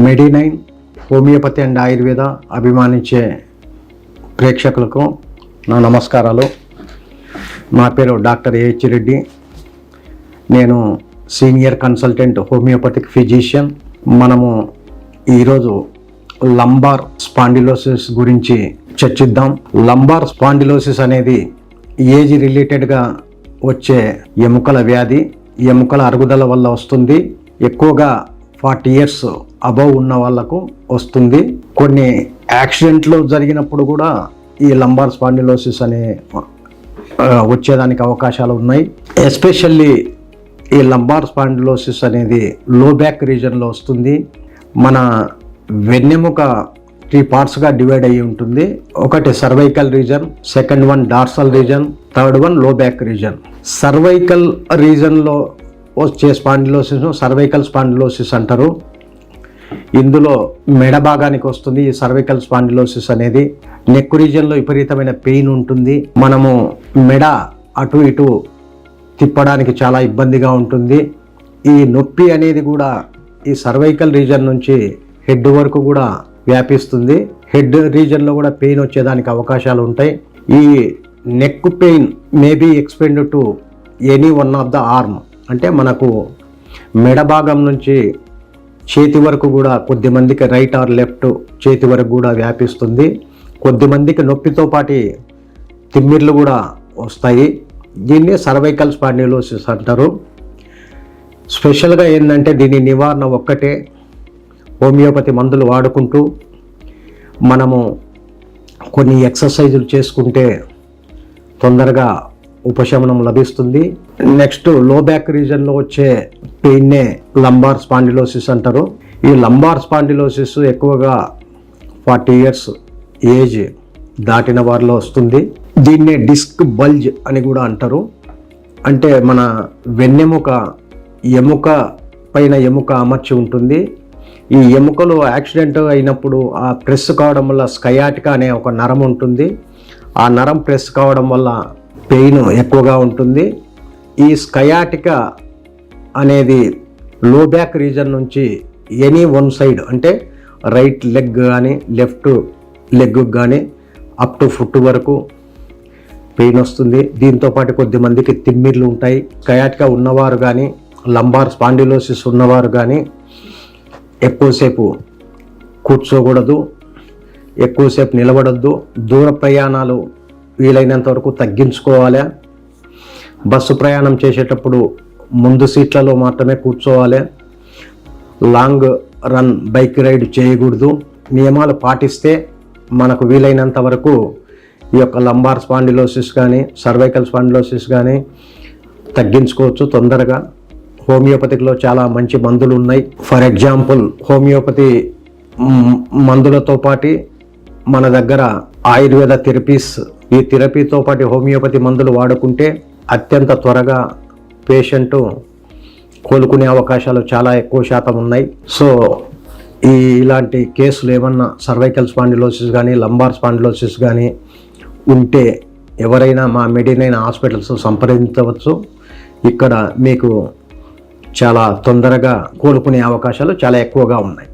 Medinine homeopathy and Ayurveda అభిమానించే ప్రేక్షకులకు నా నమస్కారాలు. నా పేరు డాక్టర్ ఏహెచ్ రెడ్డి. నేను సీనియర్ కన్సల్టెంట్ హోమియోపతిక్ ఫిజిషియన్. మనము ఈరోజు లంబార్ స్పాండిలోసిస్ గురించి చర్చిద్దాం. లంబార్ స్పాండిలోసిస్ అనేది ఏజ్ రిలేటెడ్గా వచ్చే ఎముకల వ్యాధి. ఎముకల అరుగుదల వల్ల వస్తుంది. ఎక్కువగా 40 years అబవ్ ఉన్న వాళ్ళకు వస్తుంది. కొన్ని యాక్సిడెంట్లు జరిగినప్పుడు కూడా ఈ లంబార్ స్పాండిలోసిస్ అనే వచ్చేదానికి అవకాశాలు ఉన్నాయి. ఎస్పెషల్లీ ఈ లంబార్ స్పాండిలోసిస్ అనేది లో బ్యాక్ రీజన్లో వస్తుంది. మన వెన్నెముక 3 partsగా డివైడ్ అయ్యి ఉంటుంది. ఒకటి cervical reason, second one dorsal reason, third one లో బ్యాక్ రీజన్. సర్వైకల్ రీజన్లో వచ్చే స్పాండిలోసిస్ సర్వైకల్ స్పాండిలోసిస్ అంటారు. ఇందులో మెడ భాగానికి వస్తుంది ఈ సర్వైకల్ స్పాండిలోసిస్ అనేది. నెక్ రీజన్లో విపరీతమైన పెయిన్ ఉంటుంది. మనము మెడ అటు ఇటు తిప్పడానికి చాలా ఇబ్బందిగా ఉంటుంది. ఈ నొప్పి అనేది కూడా ఈ సర్వైకల్ రీజన్ నుంచి హెడ్ వరకు కూడా వ్యాపిస్తుంది. హెడ్ రీజన్లో కూడా పెయిన్ వచ్చేదానికి అవకాశాలు ఉంటాయి. ఈ neck pain may be extend to any one of the arm. అంటే మనకు మెడ భాగం నుంచి చేతి వరకు కూడా, కొద్దిమందికి రైట్ ఆర్ లెఫ్ట్ చేతి వరకు కూడా వ్యాపిస్తుంది. కొద్దిమందికి నొప్పితో పాటు తిమ్మిర్లు కూడా వస్తాయి. దీన్ని సర్వైకల్ స్పాండిలోసిస్ అంటారు. స్పెషల్గా ఏంటంటే దీని నివారణ ఒక్కటే, హోమియోపతి మందులు వాడుకుంటూ మనము కొన్ని ఎక్సర్సైజులు చేసుకుంటే తొందరగా ఉపశమనం లభిస్తుంది. నెక్స్ట్ లో బ్యాక్ రీజన్లో వచ్చే పెయిన్నే లంబార్ స్పాండిలోసిస్ అంటారు. ఈ లంబార్ స్పాండిలోసిస్ ఎక్కువగా 40 years ఏజ్ దాటిన వారిలో వస్తుంది. దీన్నే డిస్క్ బల్జ్ అని కూడా అంటారు. అంటే మన వెన్నెముక ఎముక పైన ఎముక అమర్చి ఉంటుంది. ఈ ఎముకలు యాక్సిడెంట్ అయినప్పుడు ఆ ప్రెస్ కావడం వల్ల స్కయాటికా అనే ఒక నరం ఉంటుంది. ఆ నరం ప్రెస్ కావడం వల్ల పెయిన్ ఎక్కువగా ఉంటుంది. ఈ స్కయాటికా అనేది లో బ్యాక్ రీజన్ నుంచి ఎనీ వన్ సైడ్, అంటే రైట్ లెగ్ కానీ లెఫ్ట్ లెగ్ కానీ అప్ టు ఫుట్ వరకు పెయిన్ వస్తుంది. దీంతోపాటు కొద్దిమందికి తిమ్మిర్లు ఉంటాయి. స్కయాటికా ఉన్నవారు కానీ లంబార్ స్పాండిలోసిస్ ఉన్నవారు కానీ ఎక్కువసేపు కూర్చోకూడదు, ఎక్కువసేపు నిలబడొద్దు. దూర ప్రయాణాలు వీలైనంత వరకు తగ్గించుకోవాలి. బస్సు ప్రయాణం చేసేటప్పుడు ముందు సీట్లలో మాత్రమే కూర్చోవాలి. లాంగ్ రన్ బైక్ రైడ్ చేయకూడదు. నియమాలు పాటిస్తే మనకు వీలైనంత వరకు ఈ యొక్క లంబార్ స్పాండిలోసిస్ కానీ సర్వైకల్ స్పాండిలోసిస్ కానీ తగ్గించుకోవచ్చు తొందరగా. హోమియోపతిలో చాలా మంచి మందులు ఉన్నాయి. ఫర్ ఎగ్జాంపుల్ హోమియోపతి మందులతో పాటు మన దగ్గర ఆయుర్వేద థెరపీస్, ఈ థెరపీతో పాటు హోమియోపతి మందులు వాడుకుంటే అత్యంత త్వరగా పేషెంట్ కోలుకునే అవకాశాలు చాలా ఎక్కువ శాతం ఉన్నాయి. సో ఇలాంటి కేసులు ఏమన్నా సర్వైకల్ స్పాండిలోసిస్ కానీ లంబార్ స్పాండిలోసిస్ కానీ ఉంటే ఎవరైనా మా మెడినైన్ హాస్పిటల్స్ సంప్రదించవచ్చు. ఇక్కడ మీకు చాలా తొందరగా కోలుకునే అవకాశాలు చాలా ఎక్కువగా ఉన్నాయి.